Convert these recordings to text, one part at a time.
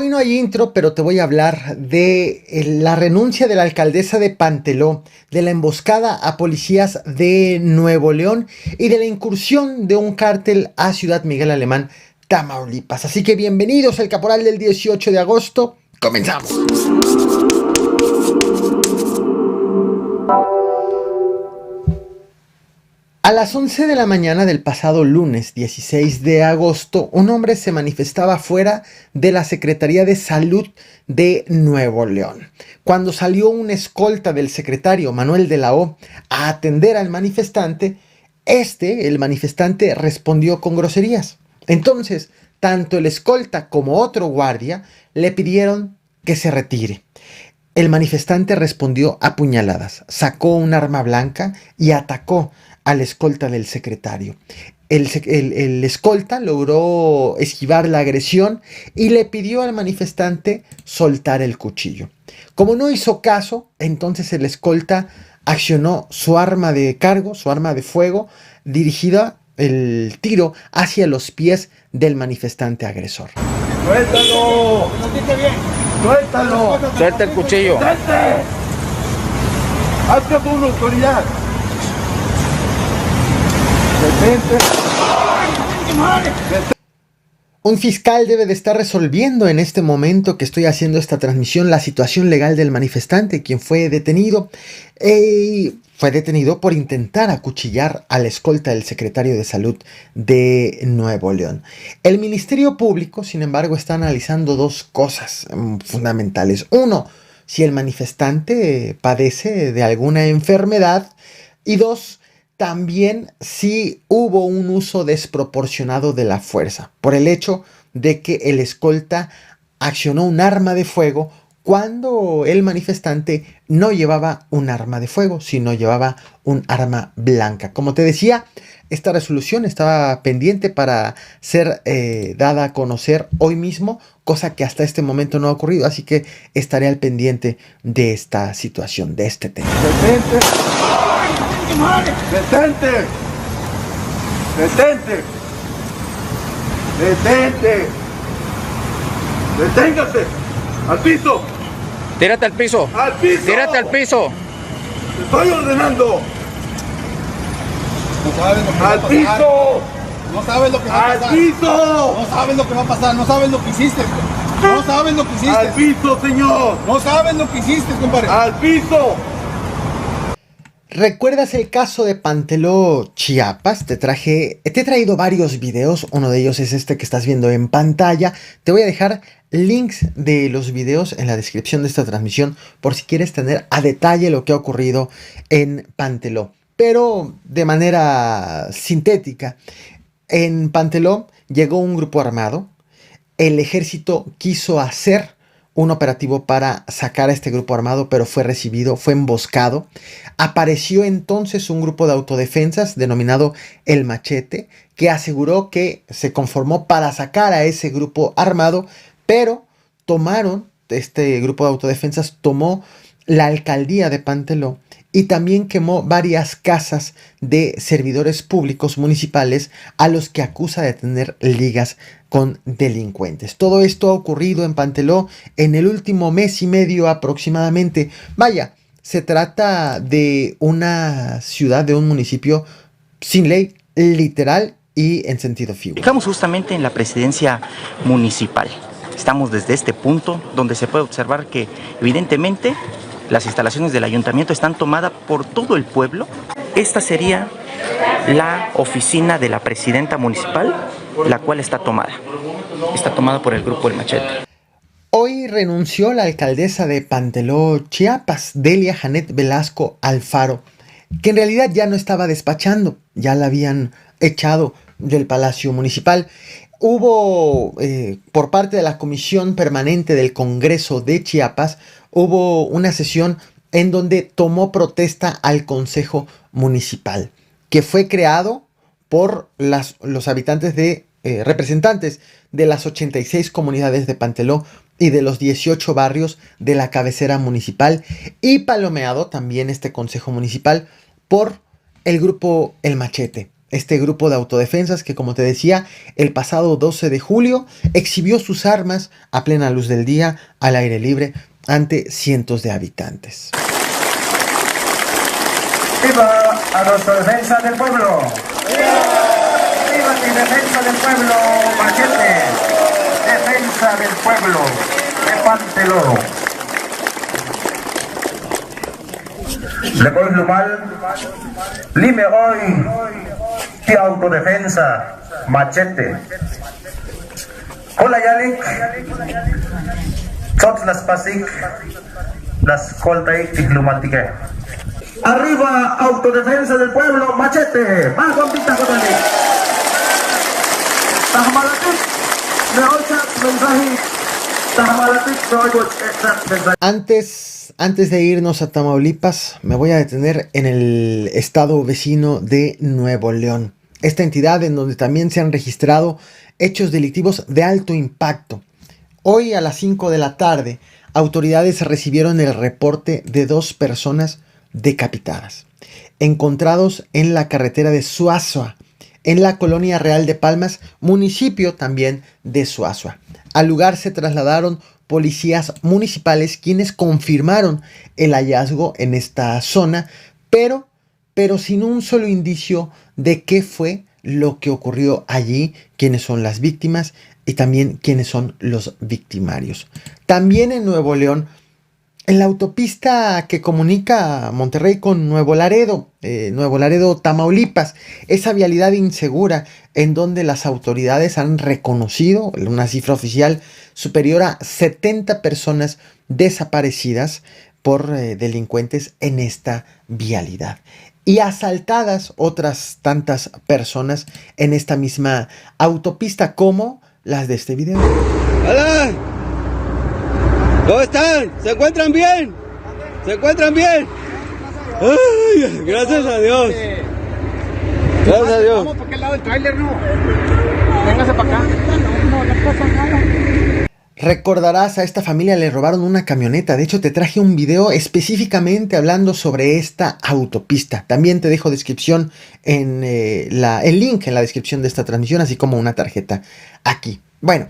Hoy no hay intro, pero te voy a hablar de la renuncia de la alcaldesa de Panteló, de la emboscada a policías de Nuevo León y de la incursión de un cártel a Ciudad Miguel Alemán, Tamaulipas. Así que bienvenidos al Caporal del 18 de agosto. ¡Comenzamos! A las 11 de la mañana del pasado lunes 16 de agosto, un hombre se manifestaba fuera de la Secretaría de Salud de Nuevo León. Cuando salió una escolta del secretario Manuel de la O a atender al manifestante, el manifestante respondió con groserías. Entonces, tanto el escolta como otro guardia le pidieron que se retire. El manifestante respondió a puñaladas, sacó un arma blanca y atacó al escolta del secretario. El escolta logró esquivar la agresión y le pidió al manifestante soltar el cuchillo. Como no hizo caso, entonces el escolta accionó su arma de cargo, su arma de fuego, dirigida el tiro hacia los pies del manifestante agresor. ¡Suéltalo! ¡Suéltalo! Suelta el cuchillo. ¡Suelte! ¡Hazte tú una autoridad! ¡Detente! Un fiscal debe de estar resolviendo en este momento que estoy haciendo esta transmisión la situación legal del manifestante, quien fue detenido por intentar acuchillar a la escolta del secretario de Salud de Nuevo León. El Ministerio Público, sin embargo, está analizando dos cosas fundamentales. Uno, si el manifestante padece de alguna enfermedad. Y dos, también si hubo un uso desproporcionado de la fuerza, por el hecho de que el escolta accionó un arma de fuego cuando el manifestante no llevaba un arma de fuego, sino llevaba un arma blanca. Como te decía, esta resolución estaba pendiente para ser dada a conocer hoy mismo, cosa que hasta este momento no ha ocurrido, así que estaré al pendiente de esta situación, de este tema. ¡Detente! ¡Detente! ¡Detente! ¡Detente! ¡Deténgase! ¡Al piso! Tírate al piso. ¡Al piso! Tírate al piso. ¡Te estoy ordenando! No sabes lo que va a ¡Al pasar. piso! No sabes lo que va a ¡Al pasar. piso! No sabes lo que va a pasar. No sabes lo que hiciste. No sabes lo que hiciste. ¡Al piso, señor! No sabes lo que hiciste, compadre. ¡Al piso! ¿Recuerdas el caso de Panteló, Chiapas? Te he traído varios videos, uno de ellos es este que estás viendo en pantalla. Te voy a dejar links de los videos en la descripción de esta transmisión por si quieres tener a detalle lo que ha ocurrido en Panteló. Pero de manera sintética, en Panteló llegó un grupo armado, el ejército quiso hacer un operativo para sacar a este grupo armado, pero fue emboscado. Apareció entonces un grupo de autodefensas denominado El Machete, que aseguró que se conformó para sacar a ese grupo armado, pero este grupo de autodefensas tomó la alcaldía de Panteló y también quemó varias casas de servidores públicos municipales a los que acusa de tener ligas con delincuentes. Todo esto ha ocurrido en Panteló en el último mes y medio aproximadamente. Vaya, se trata de una ciudad, de un municipio sin ley, literal y en sentido figurado. Estamos justamente en la presidencia municipal. Estamos desde este punto donde se puede observar que evidentemente las instalaciones del ayuntamiento están tomadas por todo el pueblo. Esta sería la oficina de la presidenta municipal, la cual está tomada. Está tomada por el grupo El Machete. Hoy renunció la alcaldesa de Panteló, Chiapas, Delia Janet Velasco Alfaro, que en realidad ya no estaba despachando, ya la habían echado del Palacio Municipal. Hubo, por parte de la Comisión Permanente del Congreso de Chiapas, hubo una sesión en donde tomó protesta al Consejo Municipal, que fue creado por los habitantes representantes de las 86 comunidades de Panteló y de los 18 barrios de la cabecera municipal, y palomeado también este Consejo Municipal por el grupo El Machete, Este grupo de autodefensas que, como te decía, el pasado 12 de julio exhibió sus armas a plena luz del día, al aire libre, ante cientos de habitantes. ¡Viva a nuestra defensa del pueblo! ¡Viva mi defensa del pueblo, Machete! ¡Defensa del pueblo, de Panteló! Le voy lo mal, lime hoy, ti autodefensa, Machete. Hola Yalik, tot las pasik, las coltaik ticlumatique. Arriba, autodefensa del pueblo, Machete. Más bombita, Jotani. Tahmalatik, me ocha, mensaje. Tahmalatik, me ocho, mensaje. Antes de irnos a Tamaulipas, me voy a detener en el estado vecino de Nuevo León. Esta entidad en donde también se han registrado hechos delictivos de alto impacto. Hoy a las 5 de la tarde, autoridades recibieron el reporte de 2 personas decapitadas, encontrados en la carretera de Suazua, en la colonia Real de Palmas, municipio también de Suazua. Al lugar se trasladaron policías municipales quienes confirmaron el hallazgo en esta zona, pero sin un solo indicio de qué fue lo que ocurrió allí, quiénes son las víctimas y también quiénes son los victimarios. También en Nuevo León, en la autopista que comunica Monterrey con Nuevo Laredo, Tamaulipas, esa vialidad insegura en donde las autoridades han reconocido una cifra oficial superior a 70 personas desaparecidas por delincuentes en esta vialidad. Y asaltadas otras tantas personas en esta misma autopista, como las de este video. ¡Hola! ¿Cómo están? ¿Se encuentran bien? ¿Se encuentran bien? ¡Ay! Gracias a Dios. Gracias a Dios. Vamos para aquel lado del tráiler, ¿no? Véngase para acá. No pasa nada. Recordarás, a esta familia le robaron una camioneta. De hecho, te traje un video específicamente hablando sobre esta autopista. También te dejo descripción en el link en la descripción de esta transmisión, así como una tarjeta aquí. Bueno,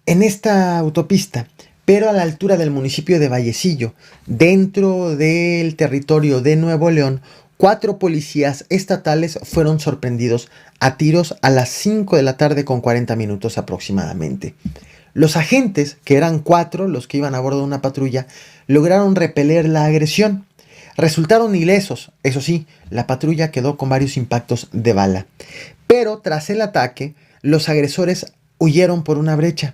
en esta autopista, pero a la altura del municipio de Vallecillo, dentro del territorio de Nuevo León, 4 policías estatales fueron sorprendidos a tiros a las 5 de la tarde con 40 minutos aproximadamente. Los agentes, que eran 4 los que iban a bordo de una patrulla, lograron repeler la agresión. Resultaron ilesos, eso sí, la patrulla quedó con varios impactos de bala. Pero tras el ataque, los agresores huyeron por una brecha.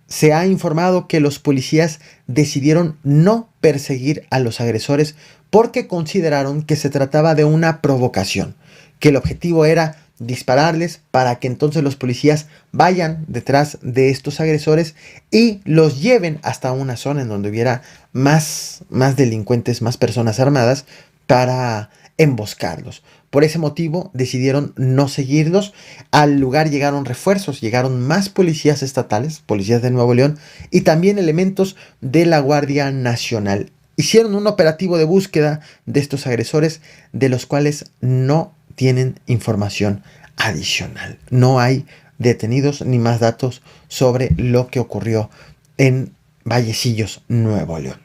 Se ha informado que los policías decidieron no perseguir a los agresores porque consideraron que se trataba de una provocación, que el objetivo era dispararles para que entonces los policías vayan detrás de estos agresores y los lleven hasta una zona en donde hubiera más delincuentes, más personas armadas para emboscarlos. Por ese motivo decidieron no seguirlos. Al lugar llegaron refuerzos, llegaron más policías estatales, policías de Nuevo León y también elementos de la Guardia Nacional. Hicieron un operativo de búsqueda de estos agresores, de los cuales no tienen información adicional. No hay detenidos ni más datos sobre lo que ocurrió en Vallecillos, Nuevo León.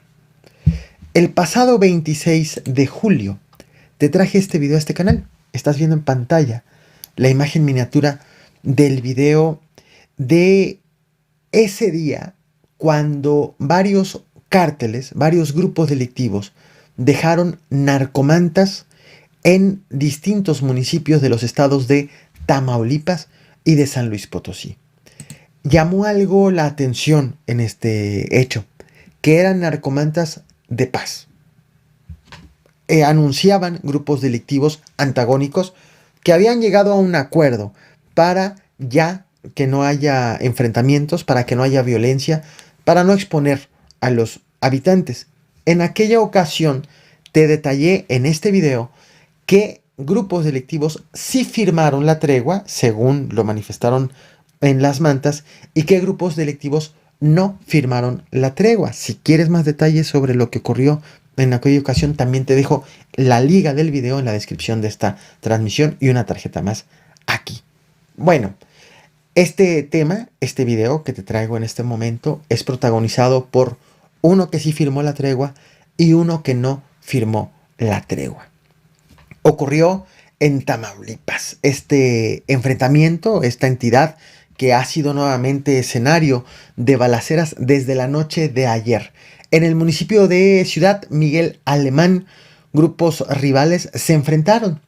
El pasado 26 de julio te traje este video a este canal. Estás viendo en pantalla la imagen miniatura del video de ese día cuando varios cárteles, varios grupos delictivos dejaron narcomantas en distintos municipios de los estados de Tamaulipas y de San Luis Potosí. Llamó algo la atención en este hecho, que eran narcomantas de paz. Anunciaban grupos delictivos antagónicos que habían llegado a un acuerdo para ya que no haya enfrentamientos, para que no haya violencia, para no exponer a los habitantes. En aquella ocasión te detallé en este video que grupos delictivos sí firmaron la tregua, según lo manifestaron en las mantas, y que grupos delictivos no firmaron la tregua. Si quieres más detalles sobre lo que ocurrió en aquella ocasión también te dejo la liga del video en la descripción de esta transmisión y una tarjeta más aquí. Bueno, este tema, este video que te traigo en este momento es protagonizado por uno que sí firmó la tregua y uno que no firmó la tregua. Ocurrió en Tamaulipas este enfrentamiento, esta entidad que ha sido nuevamente escenario de balaceras desde la noche de ayer. En el municipio de Ciudad Miguel Alemán, grupos rivales se enfrentaron.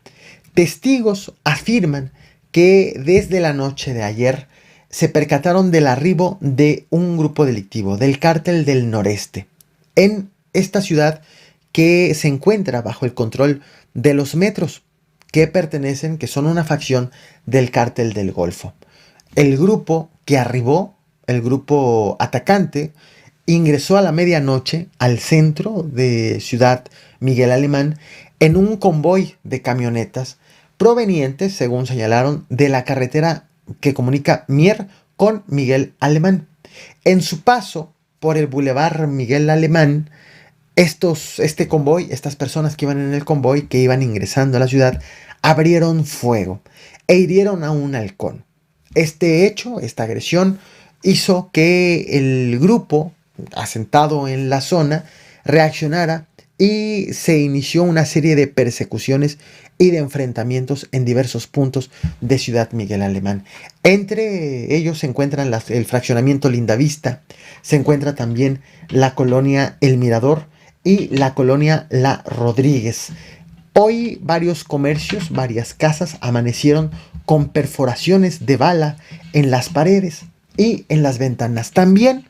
Testigos afirman que desde la noche de ayer se percataron del arribo de un grupo delictivo, del Cártel del Noreste, en esta ciudad que se encuentra bajo el control de los Metros, que son una facción del Cártel del Golfo. El grupo que arribó, el grupo atacante, ingresó a la medianoche al centro de Ciudad Miguel Alemán en un convoy de camionetas provenientes, según señalaron, de la carretera que comunica Mier con Miguel Alemán. En su paso por el Boulevard Miguel Alemán, este convoy, estas personas que iban en el convoy, que iban ingresando a la ciudad, abrieron fuego e hirieron a un halcón. Este hecho, esta agresión, hizo que el grupo asentado en la zona reaccionara y se inició una serie de persecuciones y de enfrentamientos en diversos puntos de Ciudad Miguel Alemán. Entre ellos se encuentran el fraccionamiento Lindavista, se encuentra también la colonia El Mirador y la colonia La Rodríguez. Hoy varios comercios, varias casas amanecieron con perforaciones de bala en las paredes y en las ventanas. También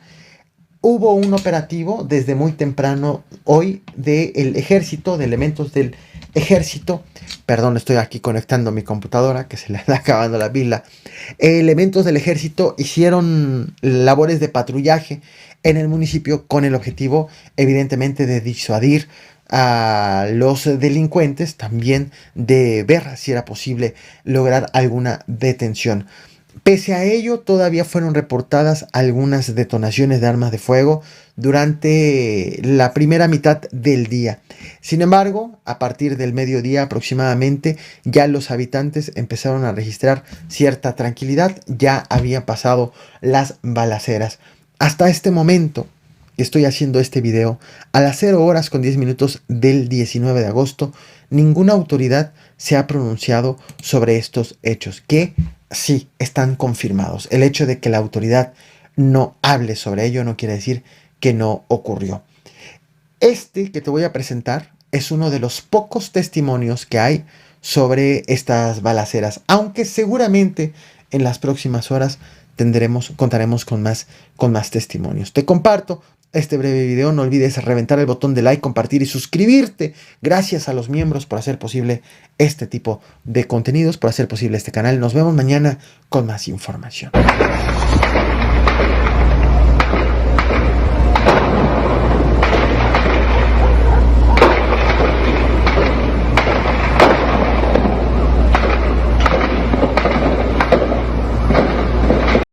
hubo un operativo desde muy temprano hoy del ejército, de elementos del ejército. Perdón, estoy aquí conectando mi computadora que se le está acabando la pila. Elementos del ejército hicieron labores de patrullaje en el municipio con el objetivo, evidentemente, de disuadir a los delincuentes, también de ver si era posible lograr alguna detención. Pese a ello, todavía fueron reportadas algunas detonaciones de armas de fuego durante la primera mitad del día. Sin embargo, a partir del mediodía aproximadamente, ya los habitantes empezaron a registrar cierta tranquilidad, ya habían pasado las balaceras. Hasta este momento que estoy haciendo este video, a las 0:10 del 19 de agosto, ninguna autoridad se ha pronunciado sobre estos hechos, que sí están confirmados. El hecho de que la autoridad no hable sobre ello no quiere decir que no ocurrió. Este que te voy a presentar es uno de los pocos testimonios que hay sobre estas balaceras, aunque seguramente en las próximas horas contaremos con más testimonios. Te comparto este breve video. No olvides reventar el botón de like, compartir y suscribirte. Gracias a los miembros por hacer posible este tipo de contenidos, por hacer posible este canal. Nos vemos mañana con más información.